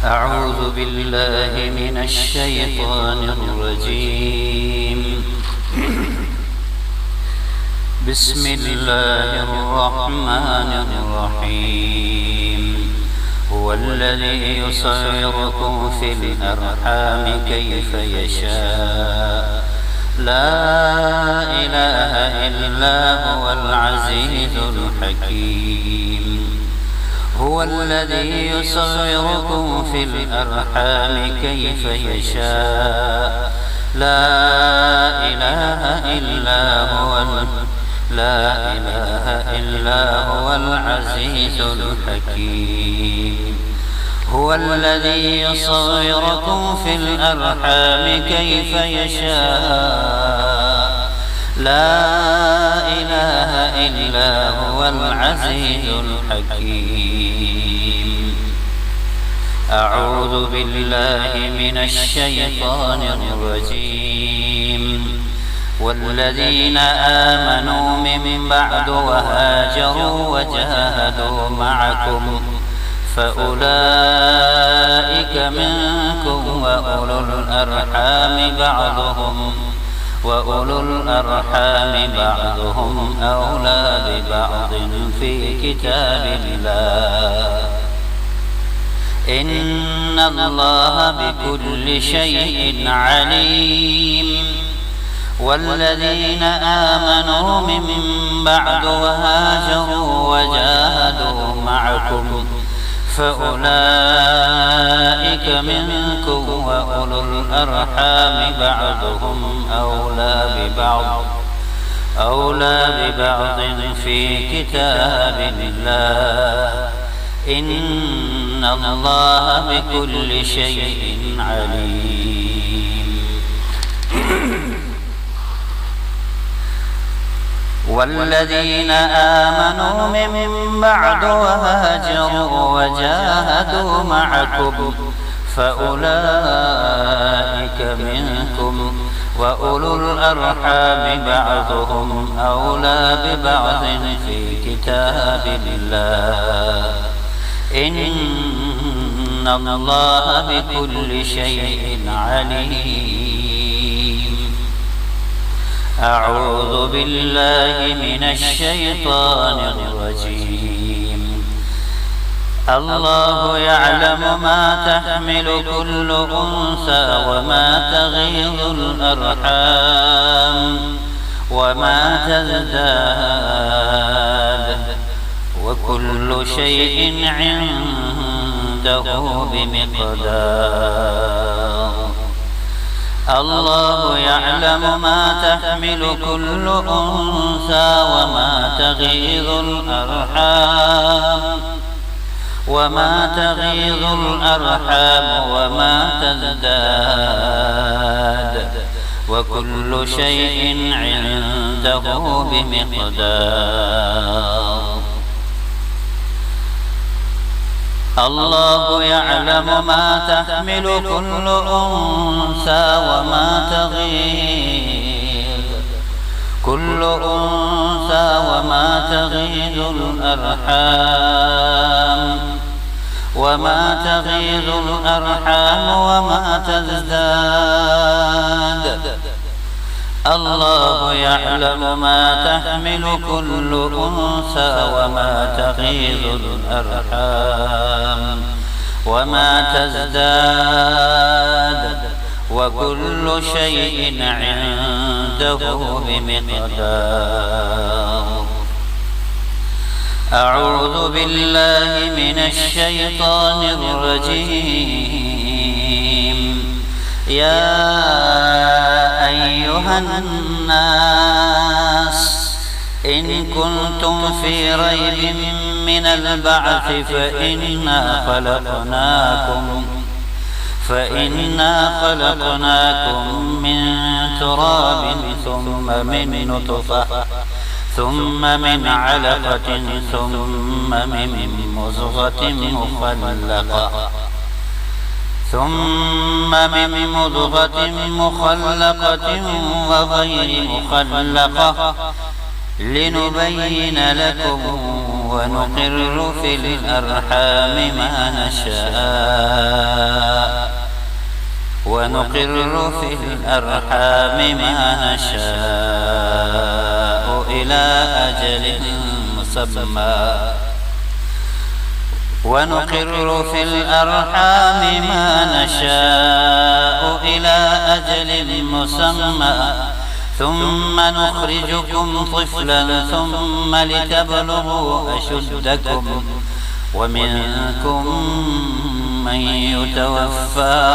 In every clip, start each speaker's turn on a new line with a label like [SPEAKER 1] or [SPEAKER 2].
[SPEAKER 1] أعوذ بالله من الشيطان الرجيم. بسم الله الرحمن الرحيم. هو الذي يصوركم في الأرحام كيف يشاء لا إله إلا هو العزيز الحكيم. هو الذي يصوركم في الأرحام كيف يشاء لا إله إلا هو العزيز الحكيم. هو الذي يصوركم في الأرحام كيف يشاء لا إله إلا هو العزيز الحكيم. أعوذ بالله من الشيطان الرجيم. والذين آمنوا من بعد وهاجروا وجاهدوا معكم فأولئك منكم وأولو الأرحام بعضهم أولى ببعض في كتاب الله إن الله بكل شيء عليم. والذين آمنوا من بعد وهاجروا وجاهدوا معكم فأولئك منكم وأولو الأرحام بعضهم أولى ببعض في كتاب الله إن الله بكل شيء عليم. والذين آمنوا من بعد وهاجروا وجاهدوا معكم فأولئك منكم وأولو الأرحام بعضهم أولى ببعض في كتاب الله إن الله بكل شيء عليم. أعوذ بالله من الشيطان الرجيم. الله يعلم ما تحمل كل أنثى وما تغيض الأرحام وما تزداد وكل شيء عنده بمقدار. الله يعلم ما تحمل كل أنثى وما تغيض الأرحام وما تزداد وكل شيء عنده بمقدار. الله يعلم ما تحمل كل أنثى وما تغيض الأرحام وما تزداد. الله يعلم ما تحمل كل أنثى وما تغيض الأرحام وما تزداد وكل شيء عنده بمقدار. أعوذ بالله من الشيطان الرجيم. يا أيها الناس إن كنتم في ريب من البعث فإنا خلقناكم من تراب ثم من علقة ثم من مضغة مخلقة وغير مخلقة لنبين لكم ونقر في الأرحام ما نشاء ونقر في الأرحام ما نشاء إلى أجل مسمى ونقر في الأرحام ما نشاء إلى أجل مسمى ثم نخرجكم طفلا ثم لتبلغوا أشدكم ومنكم من يتوفى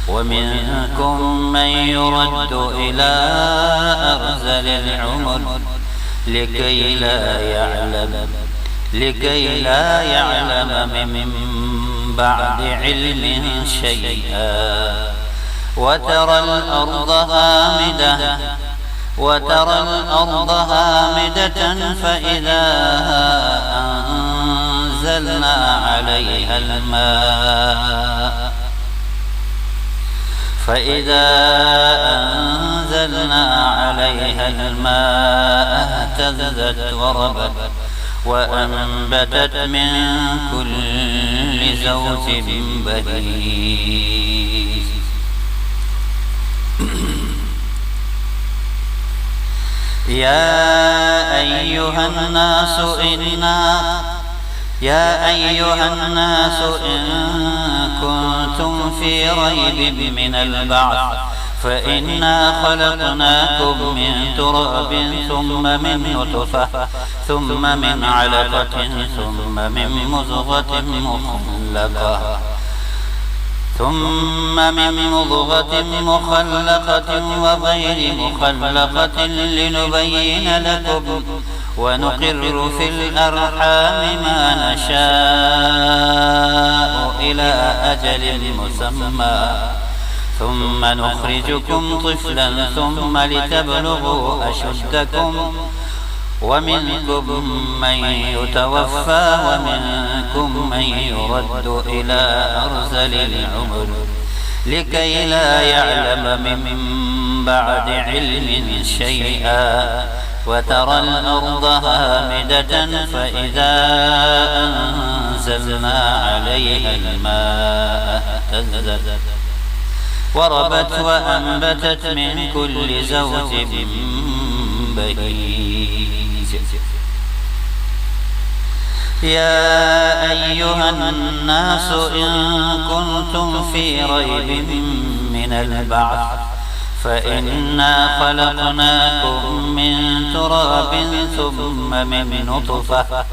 [SPEAKER 1] ومنكم من يرد إلى أرذل العمر لكي لا يعلم من بعد علم شيئا وترى الأرض هامدة فإذا أنزلنا عليها الماء اهتزت وربت وأنبتت من كل زوج بهيج يا أيها الناس إن كنتم في ريب من البعث فإنا خلقناكم من تراب ثم من نطفة ثم من علقة ثم من مضغة مخلقة وغير مخلقة لنبين لكم ونقر في الأرحام ما نشاء إلى أجل مسمى ثم نخرجكم طفلا ثم لتبلغوا أشدكم ومنكم من يتوفى ومنكم من يرد إلى أرذل العمر لكي لا يعلم من بعد علم شيئا وترى الأرض هامدة فإذا أنزلنا عليها الماء اهتزت وربت وأنبتت من كل زوج بهيج يا أيها الناس إن كنتم في ريب من البعث فإنا خلقناكم من تراب ثم من نطفة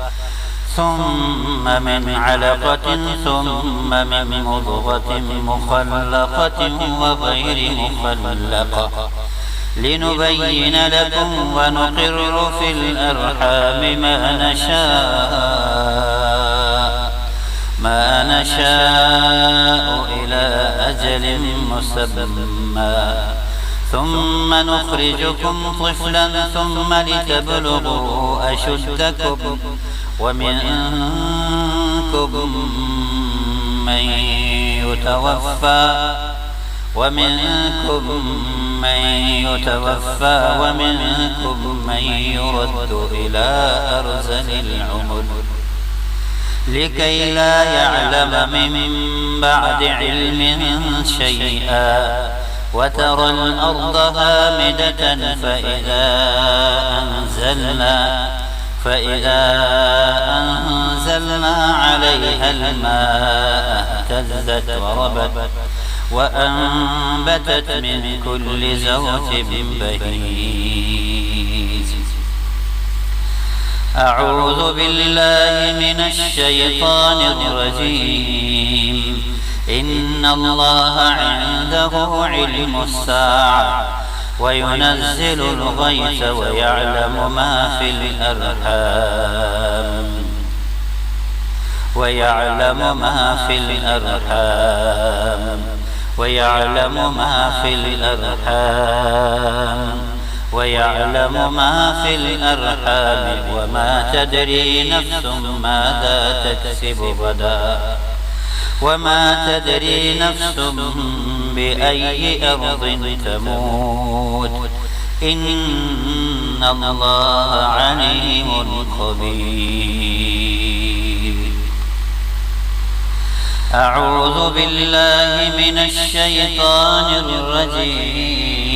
[SPEAKER 1] ثم من علقة ثم من مضغة مخلقة وغير مخلقة لنبين لكم ونقر في الأرحام ما نشاء إلى أجل مسمى ثم نخرجكم طفلا ثم لتبلغوا أشدكم ومنكم من يتوفى ومنكم من يرد إلى أرذل العمر لكي لا يعلم من بعد علم شيئا وترى الأرض هامدة فإذا أنزلنا عليها الماء اهتزت وربت وأنبتت من كل زوج بهيج أعوذ بالله من الشيطان الرجيم إن الله عنده علم الساعة وينزل الغيث ويعلم ما في الأرحام ويعلم ما في الأرحام وما تدري نفس ماذا تكسب غدا وما تدري نفس بأي أرض تموت إن الله عليم خبير أعوذ بالله من الشيطان الرجيم.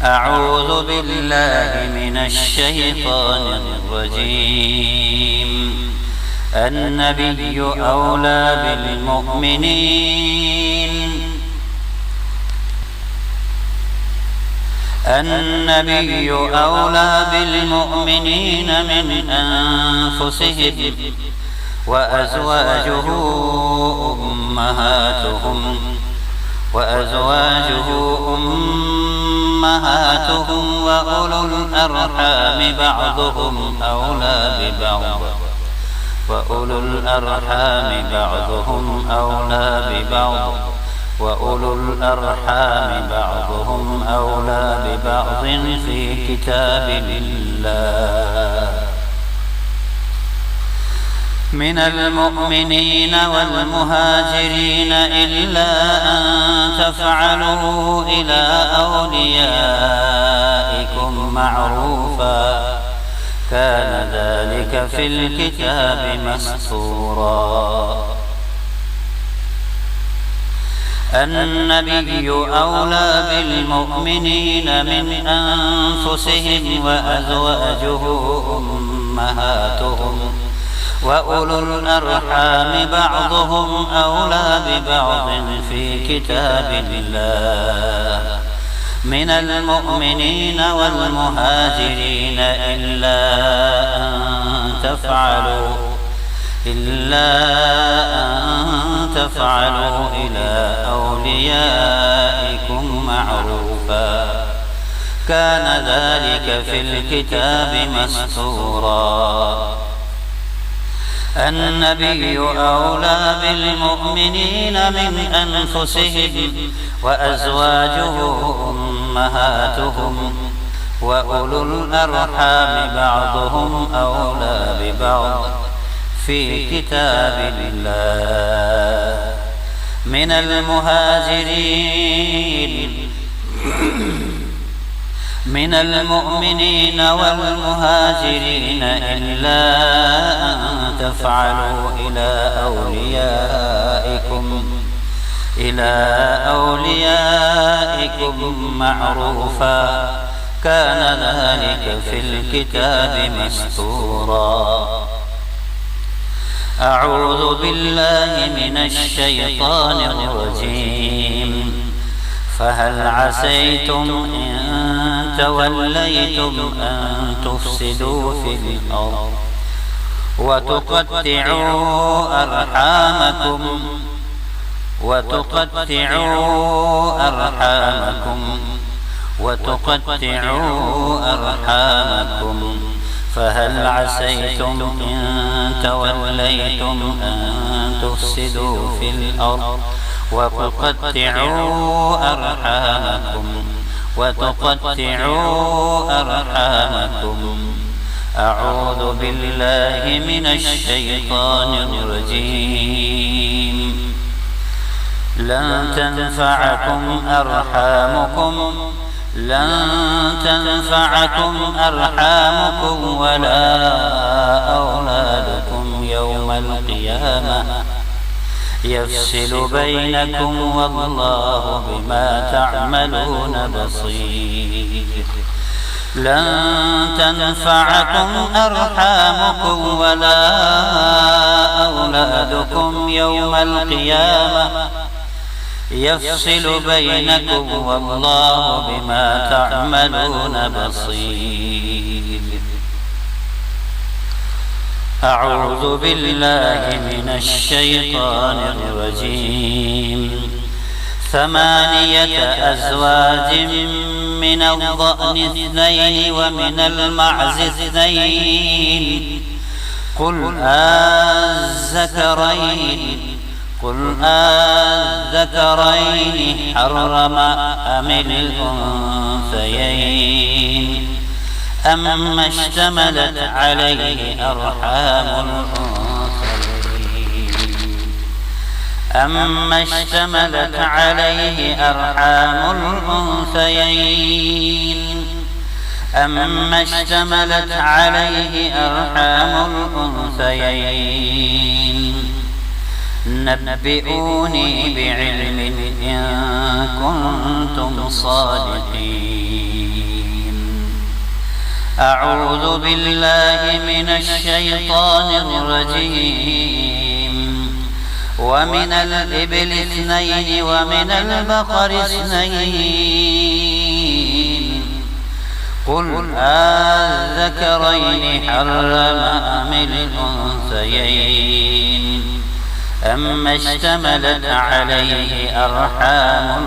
[SPEAKER 1] أعوذ بالله من الشيطان الرجيم. النبي أولى بالمؤمنين النبي أولى بالمؤمنين من أنفسهم وأزواجه أمهاتهم وأولو الأرحام بعضهم أولى ببعض وأولو الأرحام بعضهم أولى ببعض في كتاب الله من المؤمنين والمهاجرين إلا أن تفعلوا إلى أوليائكم معروفا كان ذلك في الكتاب مسطورا. النبي أولى بالمؤمنين من أنفسهم وأزواجه أمهاتهم وأولو الأرحام بعضهم أولى ببعض في كتاب الله من المؤمنين والمهاجرين إلا أن تفعلوا إلى أوليائكم معروفا كان ذلك في الكتاب مسطورا. النبي أولى بالمؤمنين من أنفسهم وأزواجه أمهاتهم وأولو الأرحام بعضهم أولى ببعض في كتاب الله من المؤمنين والمهاجرين إلا أن تفعلوا إلى أوليائكم معروفا كان ذلك في الكتاب مسطورا. أعوذ بالله من الشيطان الرجيم. فهل عسيتم إن توليتم أن تفسدوا في الأرض وتقطعوا أرحامكم فهل عسيتم إن توليتم أن تفسدوا في الأرض وتقطعوا أرحامكم. أعوذ بالله من الشيطان الرجيم. لن تنفعكم أرحامكم ولا أولادكم يوم القيامة يفصل بينكم والله بما تعملون بصير. لن تنفعكم أرحامكم ولا أولادكم يوم القيامة يفصل بينكم والله بما تعملون بصير. أعوذ بالله من الشيطان الرجيم. 8 أزواج من الضأن 2 ومن المعز 2 قل الذكرين حرم أم الأنثيين أما اشتملت عليه أرحام الأنثيين الأنثيين نبئوني بعلم إن كنتم صادقين. أعوذ بالله من الشيطان الرجيم. ومن الإبل 2 ومن البقر 2 قل أذكرين حرم أم الأنثيين أما اشتملت عليه أرحام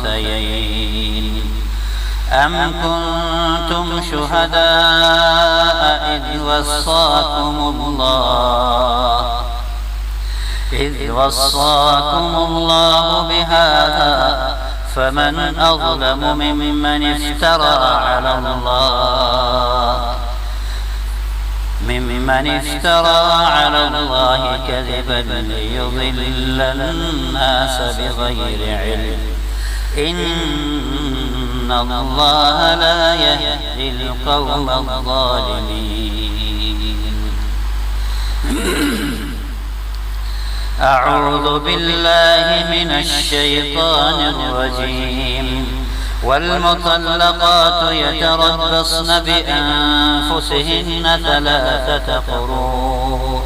[SPEAKER 1] الأنثيين أم كنتم شهداء إذ وصاكم الله بهذا فمن أظلم ممن افترى على الله كذبا ليضل الناس بغير علم إن الله لا يهدي القوم الظالمين. أعوذ بالله من الشيطان الرجيم. والمطلقات يتربصن بأنفسهن 3 قروء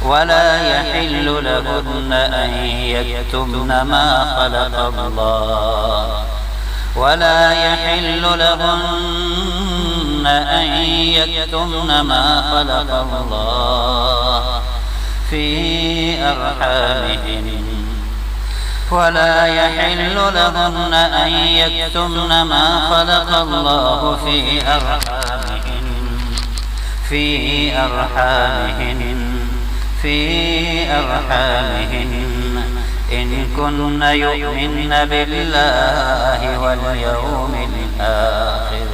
[SPEAKER 1] ولا يحل لهن أن يكتمن ما خلق الله في أرحامهن ولا يحل لهن أن يكتمن ما خلق الله في أرحامهن إن كن يؤمن بالله واليوم الآخر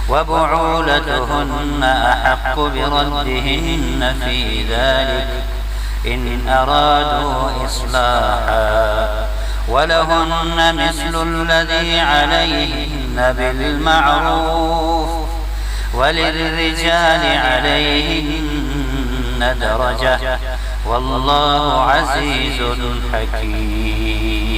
[SPEAKER 1] وبعولتهن أحق بردهن في ذلك إن أرادوا إصلاحا ولهن مثل الذي عليهن بالمعروف وللرجال عليهن درجة والله عزيز حكيم.